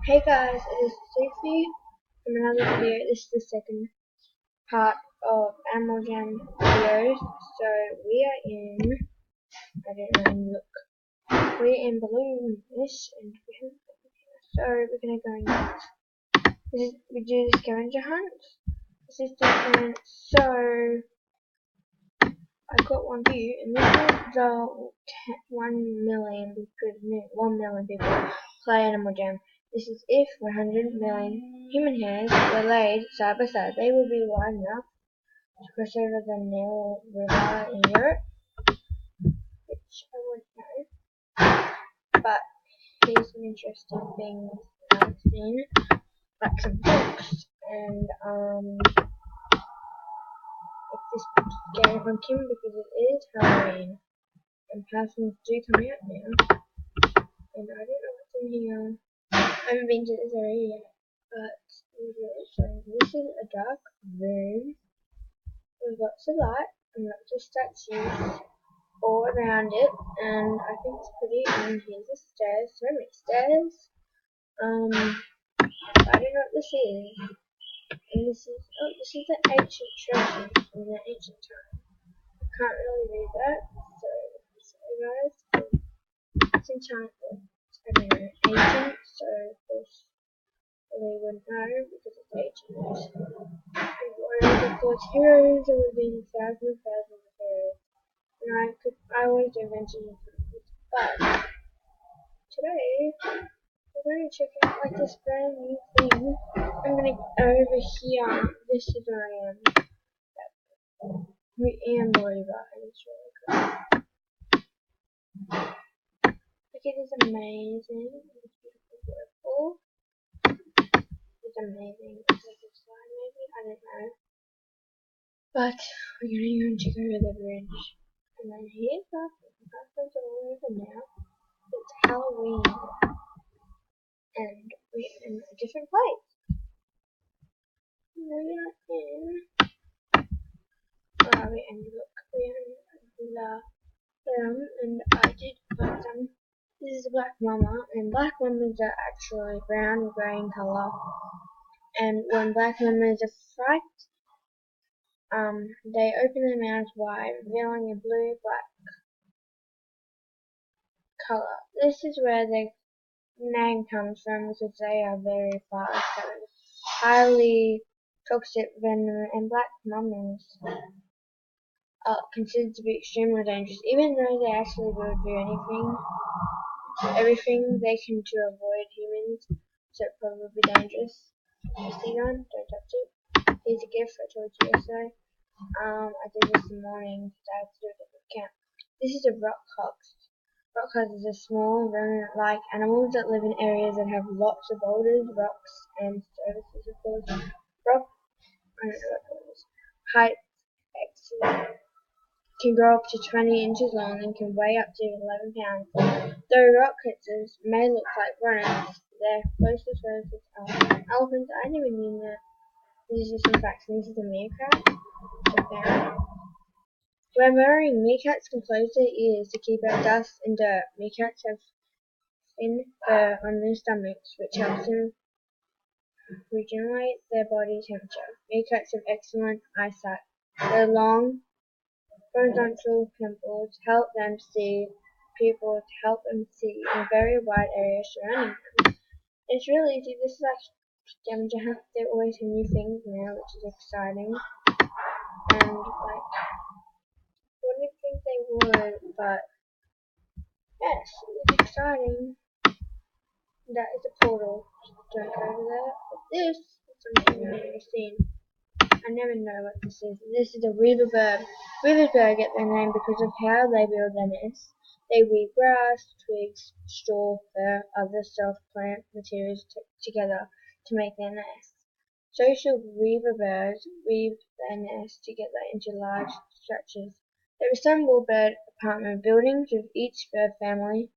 Hey guys, it is Sophie from another video. This is the second part of Animal Jam videos. So we are in, I don't know, look. We're in Balloonish and so we're gonna go and get this. We do the scavenger hunt. This is different. So I got one view, and this is the 1 million people play Animal Jam. This is if 100 million human hairs were laid side by side. They will be wide enough to cross over the Nile River in Europe, which I wouldn't know. But here's some interesting things that I've seen, like some books, and it's this game from Kim because it is Halloween, and Halloween do come out now, and I don't know what's in here. I haven't been to this area yet, but it's really strange. This is a dark room with lots of light and lots of statues all around it, and I think it's pretty. And here's the stairs, so many stairs. I don't know what this is. And this is the ancient treasure in the ancient time. I can't really read that, so sorry guys. It's enchanted. I don't know, ancient, so of course they wouldn't know because it's ancient. And what are the course heroes? There would be thousands and thousands of heroes. And I always do mention the heroes. But today we're going to check out like this brand new thing. I'm gonna go over here. This is where I am. We am Bolivar, and it's really good. Look, it is amazing. It's beautiful, purple. It's amazing. It's like a slide, maybe, I don't know. But we're gonna go and check over the bridge. And then here's the platforms all over now. It's Halloween. And we're in a different place. We are in, where are we? And look, we are in the film, and I did put some. This is a black mama, and black mamas are actually brown and grey in colour. And when black mamas are frightened, they open their mouths wide, revealing a blue-black colour. This is where the name comes from because they are very fast and highly toxic venom, and black mamas are considered to be extremely dangerous, even though they actually will do everything they can to avoid humans, so it probably will be dangerous. See on, don't touch it. Here's a gift I told you yesterday. I did this in the morning because I had to do a different camp. This is a rock hogs. Rock hogs are small, rodent-like animals that live in areas that have lots of boulders, rocks, and surfaces, of course. I don't know what that is. Height excellent. Can grow up to 20 inches long and can weigh up to 11 pounds. Though rock critters may look like rodents, their closest relatives are elephants. I never knew that. This is just some facts. This is a meerkat. When murring, meerkats can close their ears to keep out dust and dirt. Meerkats have thin fur on their stomachs, which helps them regulate their body temperature. Meerkats have excellent eyesight. Their long horizontal pupils help them see in very wide areas surrounding them. It's really easy. This is like scavenger hunt. They always have new things now, which is exciting. And like, I wouldn't think they would, but yes, it's exciting. That is a portal. Don't go over there. But this is something I've never seen. I never know what this is. This is a weaver bird. Weaver bird get their name because of how they build their nests. They weave grass, twigs, straw, fur, other soft plant materials together to make their nests. Social weaver birds weave their nests together into large structures. They resemble bird apartment buildings, with each bird family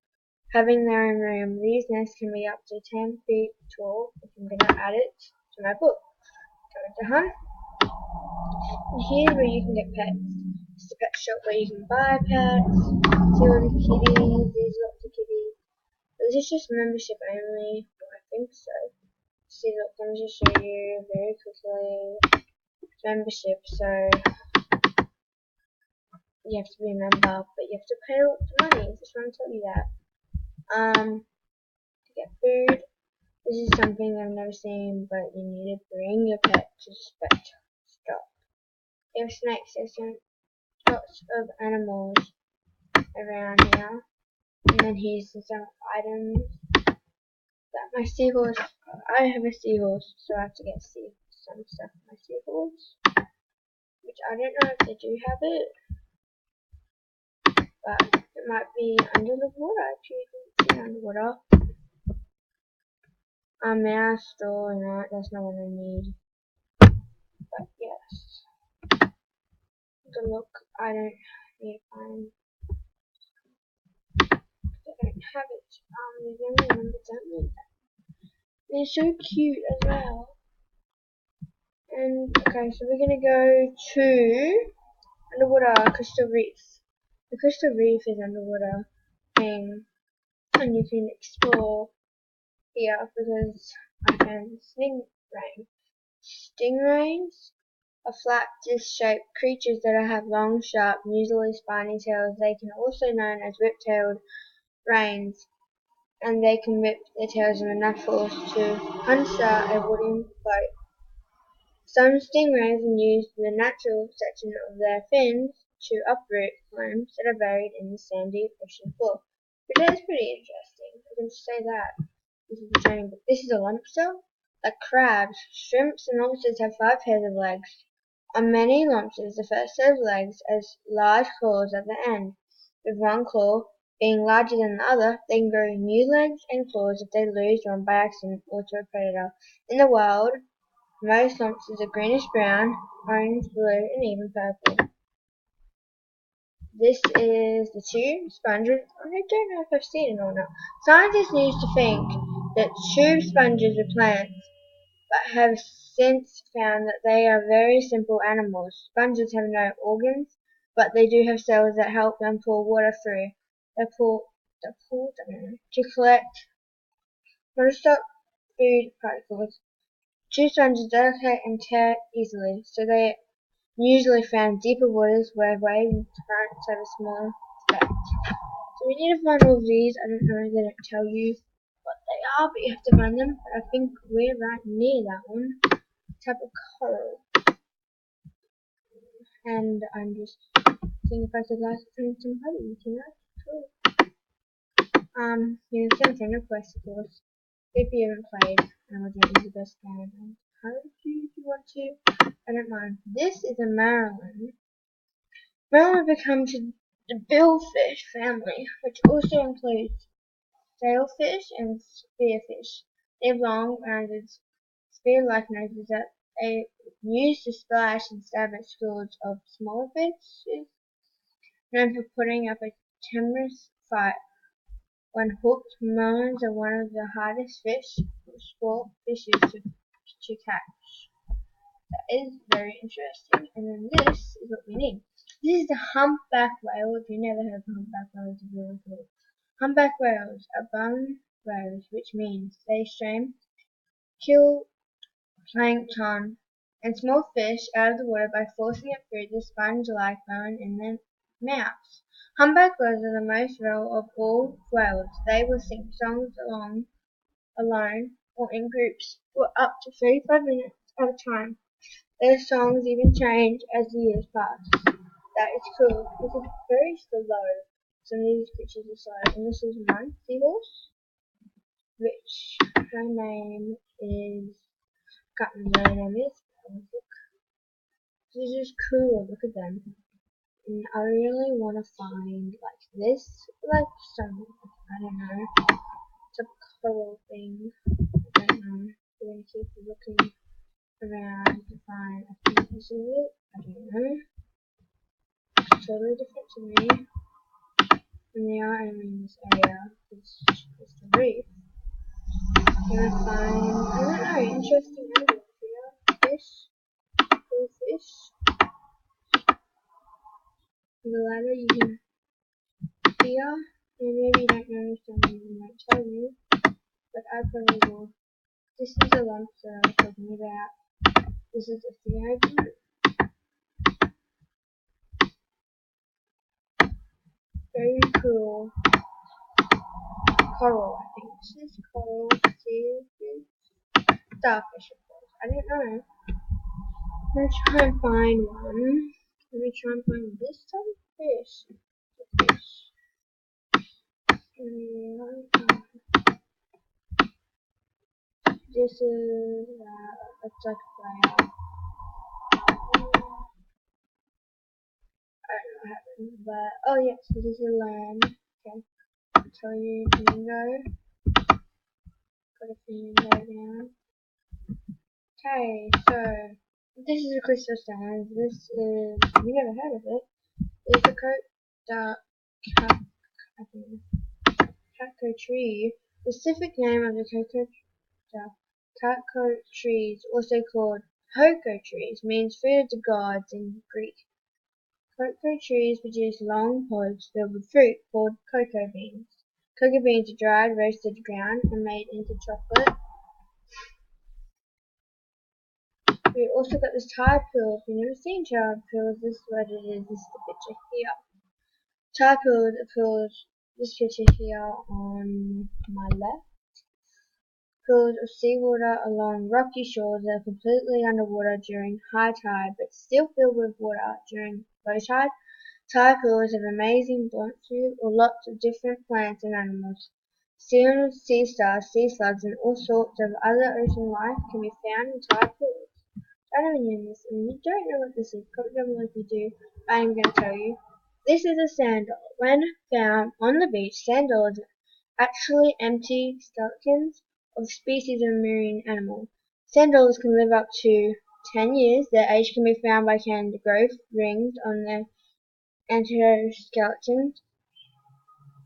having their own room. These nests can be up to 10 feet tall. I'm going to add it to my book. Scavenger hunt. And here's where you can get pets. It's a pet shop where you can buy pets. See all the kitties, there's lots of kitties. But this is just membership only. I think so. See, look, let me just show you very quickly. Membership, so you have to be a member, but you have to pay lots of money. Just want to tell you that. To get food, this is something I've never seen, but you need to bring your pet to the pet stop. They have snakes. There's lots of animals around here, and then here's some items. That my seahorse. I have a seahorse, so I have to get some stuff for my seahorse, which I don't know if they do have it. But it might be under the water. Actually, you can see underwater. A mouse door, no, that's not what I need. But yes, the look, I don't need to find. I don't have it. There's only numbers only. They're so cute as well. And okay, so we're gonna go to underwater crystal reef. The crystal reef is underwater thing, and you can explore here because I can stingrays are flat disc-shaped creatures that have long, sharp, usually spiny tails. They can also known as whip-tailed rains, and they can whip their tails with enough force to puncture a wooden boat. Some stingrays use the natural section of their fins to uproot worms that are buried in the sandy ocean floor. Which is pretty interesting. I can just say that. This is the training book. This is a lobster. Like crabs, shrimps, and lobsters have 5 pairs of legs. On many lobsters, the first set of legs has large claws at the end. With one claw being larger than the other, they can grow new legs and claws if they lose one by accident or to a predator. In the wild, most lobsters are greenish-brown, orange, blue, and even purple. This is the tube sponge. I don't know if I've seen it or not. Scientists used to think that tube sponges were plants, but have since found that they are very simple animals. Sponges have no organs, but they do have cells that help them pull water through. They pull to collect non-stop food particles. Tube sponges delicate and tear easily, so they usually found in deeper waters where waves and currents have a smaller effect. So we need to find all of these. I don't know, they don't tell you what they are, but you have to find them. But I think we're right near that one. Type of coral. And I'm just seeing if I could like find some puppies, you know? Cool. You can send friend requests, of course. If you haven't played, and we're doing the best game. And encourage you if you want to. I don't mind. This is a marlin. Marlin become to the billfish family, which also includes sailfish and spearfish. They have long, rounded, spear-like noses that they use to splash and stab at schools of smaller fish, known for putting up a timorous fight. When hooked, marlins are one of the hardest sport fishes to catch. That is very interesting. And then this is what we need. This is the humpback whale. If you never heard of humpback whales, it's really cool. Humpback whales are bone whales, which means they kill plankton and small fish out of the water by forcing it through the sponge-like bone in their mouths. Humpback whales are the most real of all whales. They will sing songs alone or in groups for up to 35 minutes at a time. Their songs even change as the years pass. That is cool. This is very slow. Some of these creatures are slow. And this is one seahorse, which her name is, I can't remember what her name is. This is just cool. Look at them. And I really want to find like this, like some, I don't know, some coral thing. I don't know. We're going to keep looking around to find, I think this is it. I don't know. It's totally different to me. And they are only in this area. It's the reef. I'm going to find, I don't know, interesting animals here. Fish, cool fish. On the ladder you can here, and maybe you don't know, some of them might tell you, but I probably will. This is the lump that I was talking about. This is the theogen. Very cool. Coral, I think. This is coral. Starfish, of course. I don't know. I'm gonna try and find one. Let me try and find this type of fish. This is it's like a flower. I don't know what happened, but oh yes, this is a land. Okay, I'll tell you flamingo. Put a flamingo down. Okay, so this is a crystal sand. This is, have you never heard of it? It's a cocoa tree. The specific name of the cocoa trees, also called cocoa trees, means food of the gods in Greek. Cocoa trees produce long pods filled with fruit called cocoa beans. Cocoa beans are dried, roasted, ground, and made into chocolate. We also got this tar pill. If you've never seen tar pills, this is what it is. This is the picture here. Tar pills, this picture here on my left. Pools of seawater along rocky shores that are completely underwater during high tide but still filled with water during low tide. Tide pools have amazing bounty or lots of different plants and animals. Seals, sea stars, sea slugs, and all sorts of other ocean life can be found in tide pools. I don't know this, and you don't know what this is. Comment down below if you do. I am going to tell you. This is a sand dollar. When found on the beach, sand dollars are actually empty skeletons of species of marine animal. Sand dollars can live up to 10 years. Their age can be found by counting the growth rings on their enteroskeleton.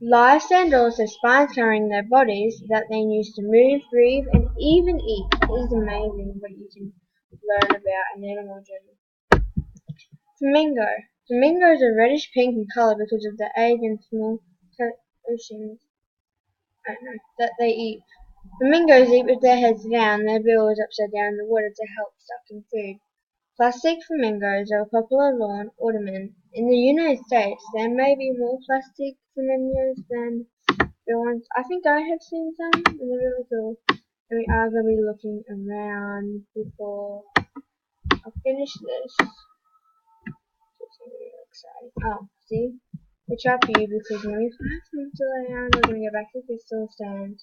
Live sand dollars have spines covering their bodies that they use to move, breathe, and even eat. It is amazing what you can learn about an animal journey. Flamingo. Flamingos are reddish pink in color because of the egg and small oceans that they eat. Flamingos eat with their heads down, their bill is upside down in the water to help suck in food. Plastic flamingos are a popular lawn ornament. In the United States, there may be more plastic flamingos than real ones. I think I have seen some, and they're really cool. And we are going to be looking around before I finish this. It's really exciting. Oh, see? It's up here because when we find some to lay down, we're going to go back to crystal sand.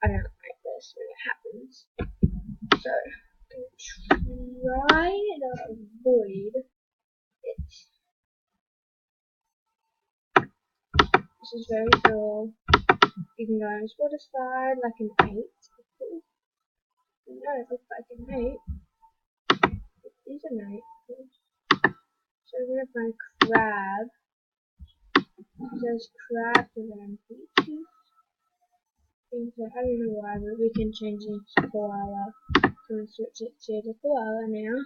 I don't like this when it happens. So, I'm going to try to avoid it. This is very cool. You can go on this water slide like an 8. No, it looks like an 8. It is an 8. So we're going to find crab. It says crab around beaches. I don't know why, but we can change it to koala. So we'll switch it to the koala now.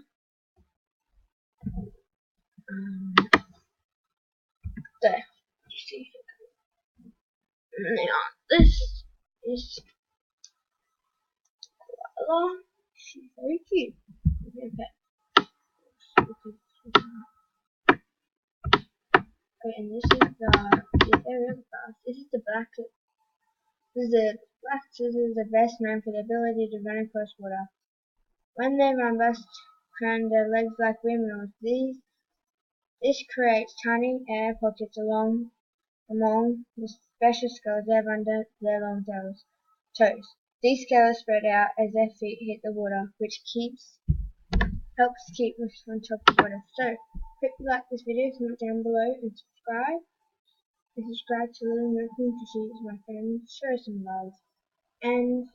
There. You see? Now, this is koala. She's very cute. Okay. Okay, and this is really fast. This is the black. This is the best known for the ability to run across water. When they run, bust around their legs like windmills. This creates tiny air pockets among the special scales they have under their long toes. These scales spread out as their feet hit the water, which helps keep them on top of the water. So, click like this video, comment down below, and subscribe. And subscribe to Little Milking to see my friends. Show some love. And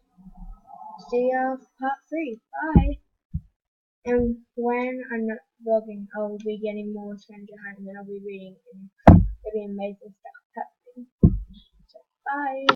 see ya for part 3. Bye! And when I'm not vlogging, I'll be getting more Stranger Hunt, and then I'll be reading, and there'll be amazing stuff happening. So, bye!